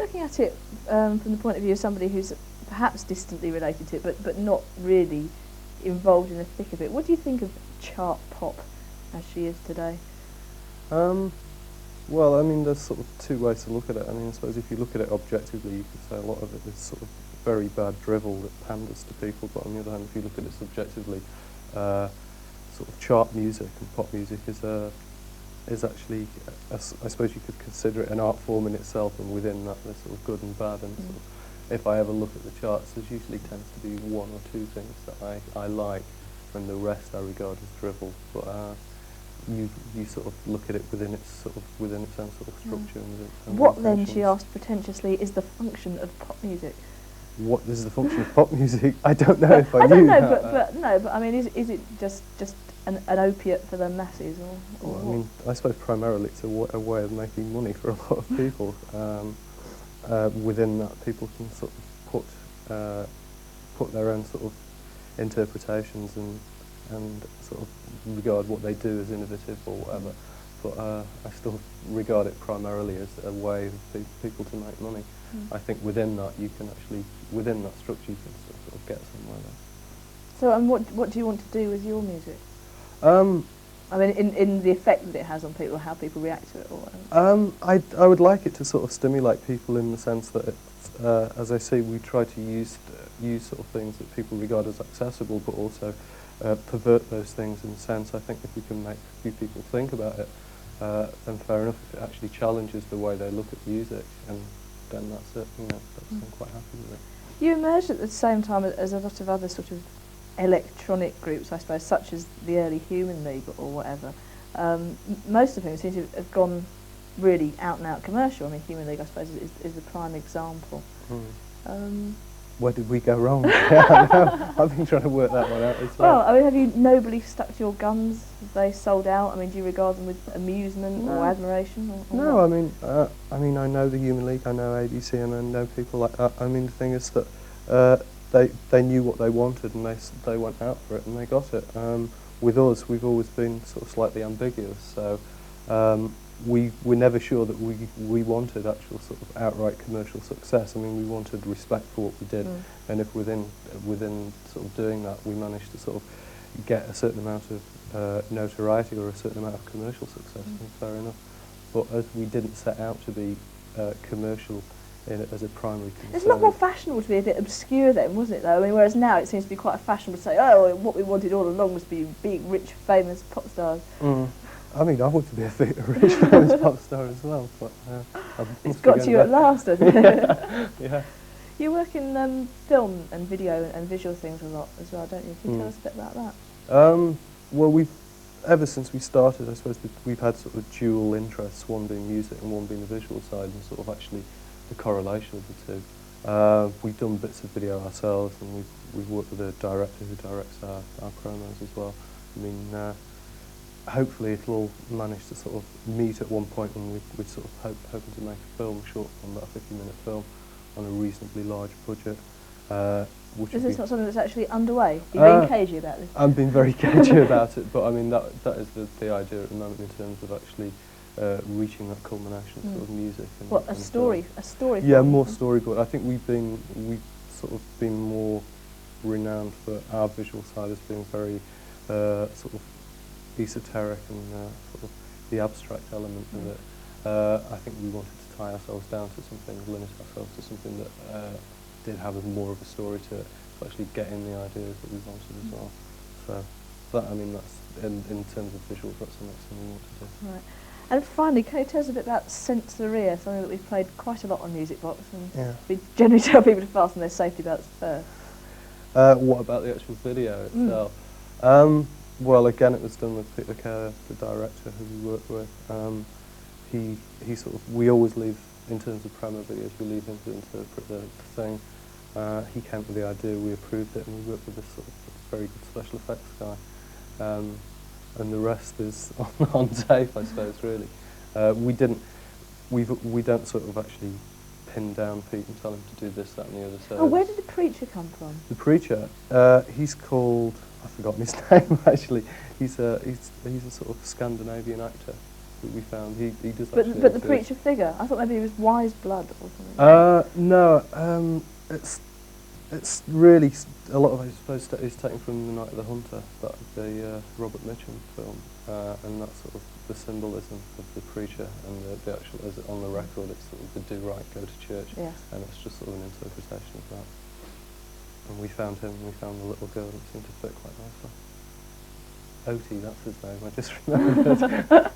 Looking at it from the point of view of somebody who's perhaps distantly related to it, but not really involved in the thick of it, what do you think of chart pop as she is today? Well, I mean, there's sort of two ways to look at it. I mean, I suppose if you look at it objectively, you could say a lot of it is sort of very bad drivel that panders to people, but on the other hand, if you look at it subjectively, sort of chart music and pop music is actually, I suppose you could consider it an art form in itself, and within that there's sort of good and bad, and sort of, if I ever look at the charts, there usually tends to be one or two things that I like, and the rest I regard as drivel. But you sort of look at it within its own sort of structure. And what then, she asked pretentiously, is the function of pop music? What is the function of pop music? I don't know if I don't knew know, that. but I mean, is it just an opiate for the masses, or well, what? I mean, I suppose primarily it's a way of making money for a lot of people. Within that, people can sort of put their own sort of interpretations and sort of regard what they do as innovative or whatever. But I still regard it primarily as a way of people to make money. I think within that you can actually, within that structure, you can sort of get somewhere there. So, and what do you want to do with your music? I mean, in the effect that it has on people, how people react to it, or whatever. I would like it to sort of stimulate people in the sense that it's, as I say, we try to use sort of things that people regard as accessible, but also pervert those things in a sense. I think if we can make a few people think about it, then fair enough. If it actually challenges the way they look at music, and then that's it. You know, I'm quite happy with it. You emerged at the same time as a lot of other sort of electronic groups, I suppose, such as the early Human League or whatever. Most of whom seem to have gone really out and out commercial. I mean, Human League, I suppose, is the prime example. Where did we go wrong? Yeah, no, I've been trying to work that one out as well. Well, I mean, have you nobly stuck to your guns? Have they sold out? I mean, do you regard them with amusement or admiration? Or no, what? I mean, I know the Human League, I know ABC, and I know people like that. I mean, the thing is that they knew what they wanted, and they went out for it, and they got it. With us, we've always been sort of slightly ambiguous, so we're never sure that we wanted actual sort of outright commercial success. I mean, we wanted respect for what we did, and if within sort of doing that, we managed to sort of get a certain amount of notoriety or a certain amount of commercial success, then fair enough. But as we didn't set out to be commercial as a primary concern. It's a lot more fashionable to be a bit obscure then, wasn't it, though? I mean, whereas now it seems to be quite fashionable to say, oh, what we wanted all along was being rich, famous pop stars. I mean, I want to be a rich, famous pop star as well, but it's got to you at last, hasn't it? Yeah. You work in film and video and visual things a lot as well, don't you? Can you tell us a bit about that? Well, ever since we started, I suppose we've had sort of dual interests, one being music and one being the visual side, and sort of actually the correlation of the two. We've done bits of video ourselves, and we've worked with a director who directs our promos as well. I mean, hopefully it'll all manage to sort of meet at one point when we're sort of hoping to make a film, short film, about a 50-minute film, on a reasonably large budget. Is this not something that's actually underway? You're being cagey about this? I'm being very cagey about it, but I mean that is the idea at the moment in terms of actually reaching that culmination sort of music. And, what, a story? A story? Yeah, more storyboard. I think we've sort of been more renowned for our visual side as being very sort of esoteric and sort of the abstract element of it. I think we wanted to tie ourselves down to something, limit ourselves to something that did have more of a story to it, to actually get in the ideas that we wanted as well. So that, I mean, that's in terms of visuals, that's the next thing we want to do. Right. And finally, can you tell us a bit about Sensoria, something that we've played quite a lot on Music Box, and we generally tell people to fasten their safety belts first. What about the actual video itself? Well, again, it was done with Peter Kerr, the director who we worked with. He sort of, we always leave, in terms of promo videos, we leave him to interpret the thing. He came up with the idea, we approved it, and we worked with this sort of very good special effects guy. And the rest is on tape, I suppose, really. We don't sort of actually pin down Pete and tell him to do this, that and the other. So oh, where did the preacher come from? The preacher, he's called, I've forgotten his name actually. He's a sort of Scandinavian actor. we found. He does But actually the exist. preacher figure, I thought maybe he was wise blood or something. No, it's really a lot of it, I suppose, is taken from The Night of the Hunter, the Robert Mitchum film, and that's sort of the symbolism of the preacher and the actual, as it on the record, it's sort of the do right, go to church, Yes. and it's just sort of an interpretation of that. And we found him, we found the little girl, and it seemed to fit quite nicely. Oti, that's his name, I just remembered.